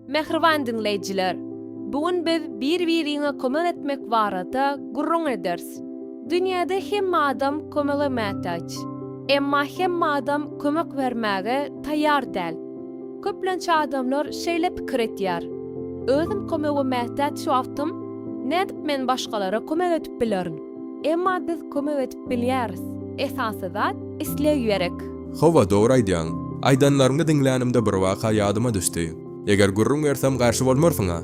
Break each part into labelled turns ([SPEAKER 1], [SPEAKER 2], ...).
[SPEAKER 1] Mehriban dinleyijiler, bugün biz bir-biriňe kömek etmek barada gürrüň ederis. Dünýäde hemme adam kömege mätäç. Emma hemme adam kömek bermäge taýýar däl. Köplençe adamlar şeýle pikir etýär. Özüm kömege mätäç şowapdym, nädip men başgalara kömek etip bilerin. Emma biz kömek etip bilýäris. Esasy zat isleýi ýerek.
[SPEAKER 2] Hova dogry aýdýaň. Aýdanlaryňy dinlänimde bir waka ýadyma düşdi. Eger gürrüň bersem garşy bolmarsyňa.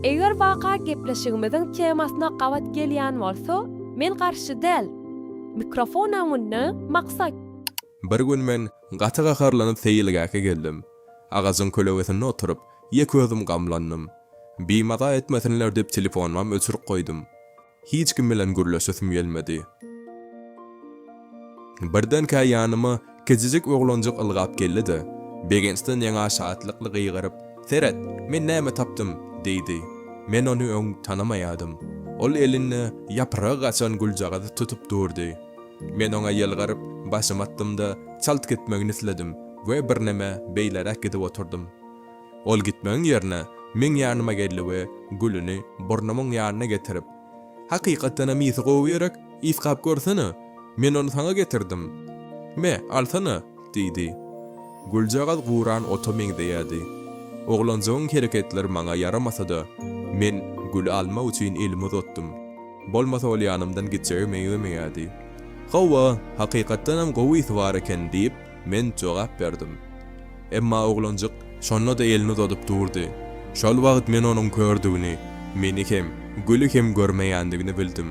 [SPEAKER 1] Eger WAKA gepleşigmizden temasyna gabat gelýän bolsa, men garşy däl. Mikrofon amynny maksat.
[SPEAKER 2] Bir gün men gatyga harlanyp seýilgäke geldim. Agazyň kölewesinde oturup, ýek özüm gamlandym. Beemek etmesinler dep telefonuma öçürip koydum. Hiç kim bilen gürleşesim gelmedi. Birden ka ýanyma kejizik oglanjyk ylgap geldi. Begensden ýa saatlikly gyýgaryp, "Seret, men näme tapdym?" diýdi. Men onu öň tanamaýadym. Ol elini ýapragy açan guljagyny tutup durdy. Men oňa ýelgaryp başym attymda çalt gitmegini isledim we bir näme beýlerek gidip oturdum. Ol gitmeň ýerine men ýanyma geldi we gülüni burnumyň ýanyna getirip, "Hakykatdan ýa gowy-ýerek, isgap görsene. Men onu sana getirdim. Me, alsana," diýdi. Guljagat guran oto meňdeýärdi. Oglanjygyň hereketleri maňa yaramasa-da, men gül alma üçin elimi uzatdym. Bolmasa ol ýanymdan gitjegmeýärdi. "Gowa, hakykatdan hem gowy bar eken" diýip men jogap berdim. Emma oglanjyk şonda da elini uzatyp durdy. Şol wagt men onuň kördügini, meni hem, gülü hem görmeýändigini bildim.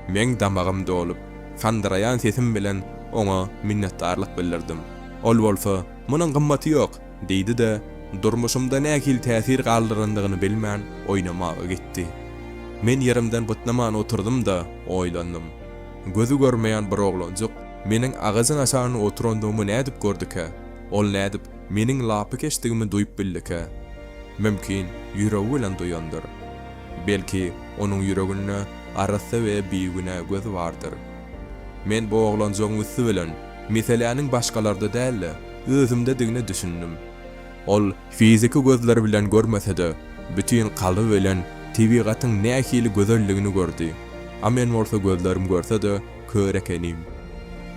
[SPEAKER 2] Men damagym dolup, sandırayan sesim bilen ona minnetdarlyk bildirdim. Ol bolsa, "Munyň gymmaty ýok" diýdi de, durmuşymda nähil täsir galdyrandygyny bilmän oýnamaga gitdi. Men ýerimden butnaman oturdum da oýlandym. Gözü görmeýän bir oglanjyk meniň agazyň aşagyny oturandygymy nädip gördüke? Ol nädip meniň lapy keçdigimi duýup bildike? Mümkin ýüregi bilen duýandyr. Belki onuň ýüreginde arasy we biýigine göz bardyr. Men bu oglanjygyň üstü bilen meselenin başgalarda däl, özümde digine düşündüm. Ol fiziki gözleri bilen görmese-de, bütün kalby bilen tabiatyň nähili gözelligini gördi. Amen bolsa gözlerim görse-de körekenim.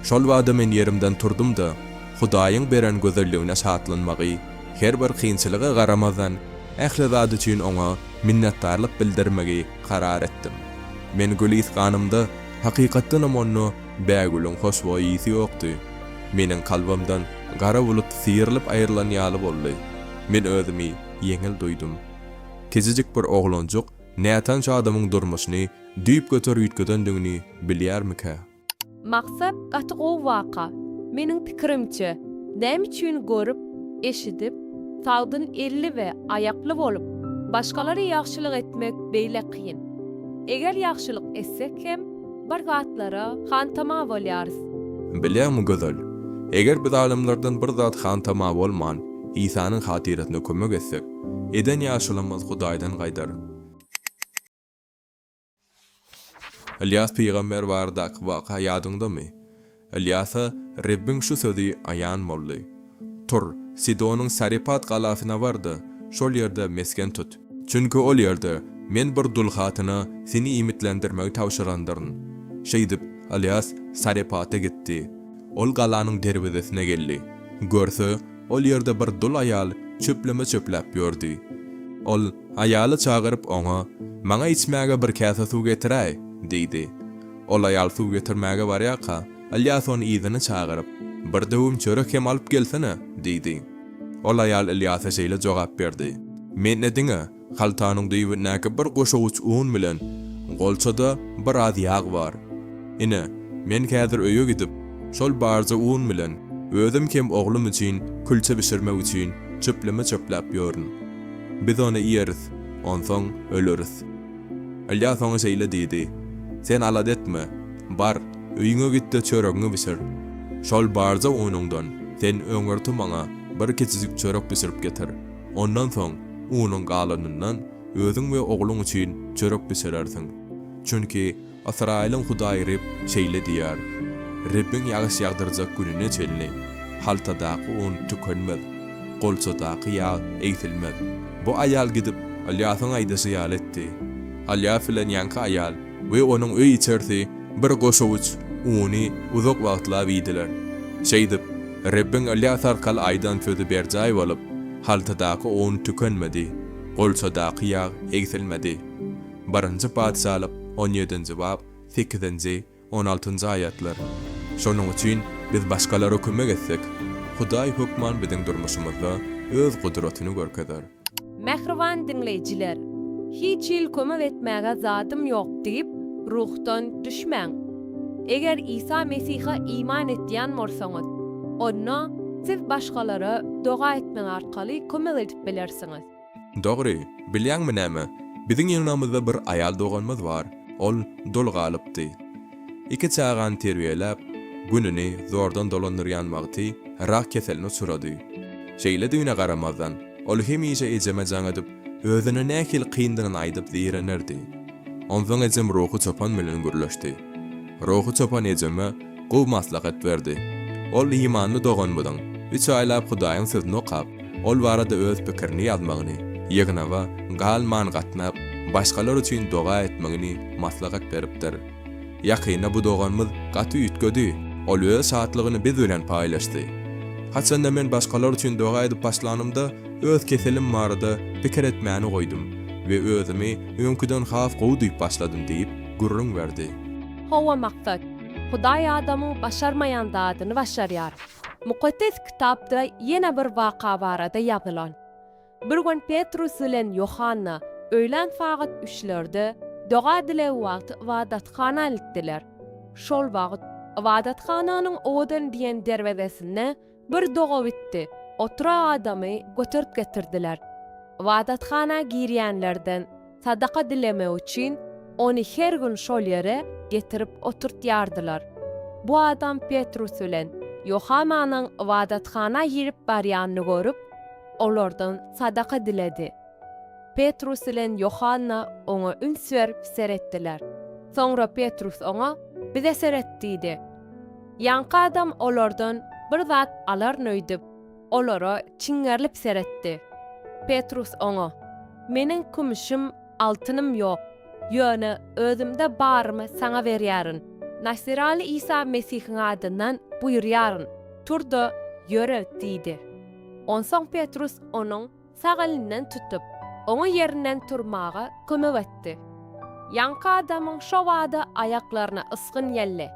[SPEAKER 2] Şol wagtda men ýerimden turdum da, Hudaýyň beren gözelligine şatlanmagy, her bir kynçylyga garamazdan ähli zat üçin oňa minnetdarlyk bildirmegi karar etdim. Men gülis ganymda hakykatdan onu bägülüň hoşboý ýygy ýokdy. Meniň kalbymdan gara bulut siýrilip aýrylan ýaly boldy. Men özümi ýeňil duýdum. Kezijik bir oglanjyk nätan şu adamyň durmuşyny düýüp götürýütgendigini bilýärmike?
[SPEAKER 1] Maksat gatygy WAKA. Meniň pikirimçe, näme üçin görüp, eşidip, sagdyn elli we ayakly bolup, başgalara ýagşylyk etmek beýle kyn. Eger ýagşylyk etsek hem bir gatlara hantama bolýarys.
[SPEAKER 2] Bilýärmi gözel? Eger biz alimlerden bir zat hantama bolman, İsa'nın hatiretine kömek etsek, eden ýaşylamaz Hudaýdan gaýdar. Ilyas peýgamber bardak waka ýadyňdamy? Ilyasa Rabbim şu sözi aýan boldy. "Tur, Sidonyň Saripat galasyna bardy. Şol ýerde mesken tut. Çünki ol ýerde men bir dulhatyna seni imitlendirmegi tawşyrandyryn." Şeýdip Ilyas Saripata gitdi. Ol galanyň derbedesine geldi. Görse, ol ýerde bir dul aýal çöpleme çöpläp ýördi. Ol aýaly çagyryp oňa, "Maňa içmäge bir käse suw getiräý" diýdi. Ol aýal suw getirmäge barýaka, Ilyas onu ýygyny çagyryp, "Bir döwüm çörek hem alyp gelsene" diýdi. Ol aýal Ilyasa şeýle jogap berdi. "Men ediňe, haltanyň diýip bir goşaguç un bilen, golçada bir az ýag bar. Ine, men käzir öýe gidip, şol barja un bilen, özüm hem oglum üçin külçe bişirmek üçin çöpleme çöpläp ýörün. Biz onu ýeris, onsoň öleris." Ilyas oňa şeýle diýdi. "Sen alad etme, bar, öýüňe gitde çöregiňi bişir. Şol barja unuňdan sen öňürtü maňa bir keçijik çörek bişirip getir. Ondan soň unuň galanyndan özüň we ogluň üçin çörek bişirersiň. Çünki Asraýlyň Hudaý Rab şeýle diýär: Rabbin ýagşy ýagdyrjak gününe çelni, haltadaky un tükenmez, golçadaky ýag eýtilmez. Bu ayal gidip Alyasyň aýdysy ýal etdi. Alya bilen ýanky ayal we onuň öý içerdi bir goşawuç uny uzak wagtlar bidiler. Şeýdip, Rebbin Alya tarkal aýdan fözi berjaý bolup, haltadaky on tükenmedi, golçadaky ýag egsilmedi. Barynjy padşalyk 17-nji bab 8-nji 16-njy aýatlar. Şonuň üçin biz başgalara kömek etsek, Hudaý hukman biziň durmuşymyzda öz gudratyny görkezler.
[SPEAKER 1] Mehriban dinleýijiler, hiç il kömek etmäge zatym ýok diýip ruhdan düşmäň. Eger İsa Mesih'e iman etdiýän bolsaňyz, onda siz başgalara doga etmek arkaly kömek edip bilersiňiz.
[SPEAKER 2] Dogry, bilýäňmi näme? Biziň ýanymyzda bir ayal doganmyz bar. Ol dol galypdy. Iki çagan terbiýelep, gününi zordan dolandyrýan wagty rak keselini surady. Şeýle düýne garamazdan, ol hemişe ejemejäň edip, özüne nähil kyndyryny aýdyp diýenerdi. Ondan ejem ruhy çopan bilen gürleşdi. Ruhy çopan ejeme gow maslahat berdi. Ol imanly doganmadyň. 3 aýlap Hudaýyň sözüni okap, ol barada öz pikirini ýazmagyny, ýygnawa galman gatnap, başgalar üçin doga etmegini maslahat beripdir. Ýakyna bu doganmyz gaty üýtgedi. Ol öz saatlygyny biz bilen paýlaşdy. Haçanda men başgalar üçin doga edip başlanymda öz keselim barada pikir etmäni goýdum we özümi öňküden haf gowdyp başladym diýip gürrüň berdi.
[SPEAKER 1] Hawa maksat, Hudaý adamy başarmaýan zadyny başarýar. Mukaddes kitapda ýene bir waka barada ýazylan. Bir gün Petrus bilen Yohanna öýlen faqat üçlerde doga dile wagt wadatxana ildiler. Şol wagt wadatxananyň odan diýen derwezesine bir doga bitdi. Otura adamy götürüp getirdiler. Wadatxana girýänlerden sadaka dileme üçin onu her gün şol ýere getirip oturtýardylar. Bu adam Petrus bilen Yohannanyň wadatxana girip barýanyny görüp, olardan sadaka diledi. Petrus bilen Yohanna oňa üns berip seretdiler. Soňra Petrus oňa bize seretdi. Ýanky adam olardan bir zat alar nöýdip, olara çiňerlip seretdi. Petrus oňa, "Meniň kümüşüm, altynym ýok. Ýöne özümde barmy saňa berýäryn. Nasirali İsa Mesihiň adyndan buýurýaryn. Turda ýöre" diýdi. Onsoň Petrus onuň sağ elinden tutup, oňa ýerinden turmaga kömek etdi. Ýanky adamyň şo wada aýaklaryna ysgyn ýelle.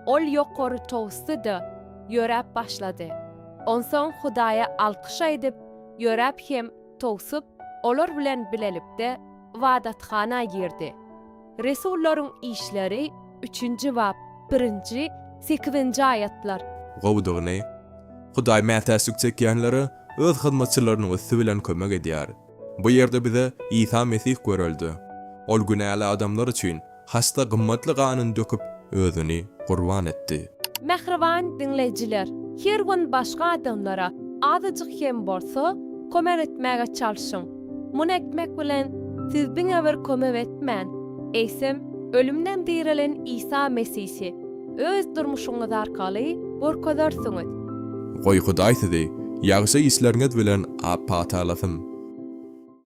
[SPEAKER 1] Ol ýokary towsdy, ýörep başlady. Onsoň Hudaýa alkyş edip, ýörep hem towsup, olar bilen bilenipde wadatxana girdi. Resullaryň işleri 3-nji bab 1-nji 8-nji aýatlar.
[SPEAKER 2] Gowdugyny Hudaý mätäslik çekýänlere öz hyzmatçylarynyň ösü bilen kömek edýär. Bu ýerde bize İsa Mesih göreldi. Ol günäli adamlar üçin hasta gymmatly ganyny döküp özüni gurban etdi.
[SPEAKER 1] Mehriban dinleýijiler, her gün başga adamlara azyjyk hem bolsa kömek etmäge çalyşyň. Muny etmek bilen siz biňe bir kömek etmän. Eýsem, ölümden dirilen İsa Mesih'i öz durmuşuňyz arkaly görkezersiňiz.
[SPEAKER 2] Goý Hudaý sizi ýagşy işleriňiz bilen apatalasyn.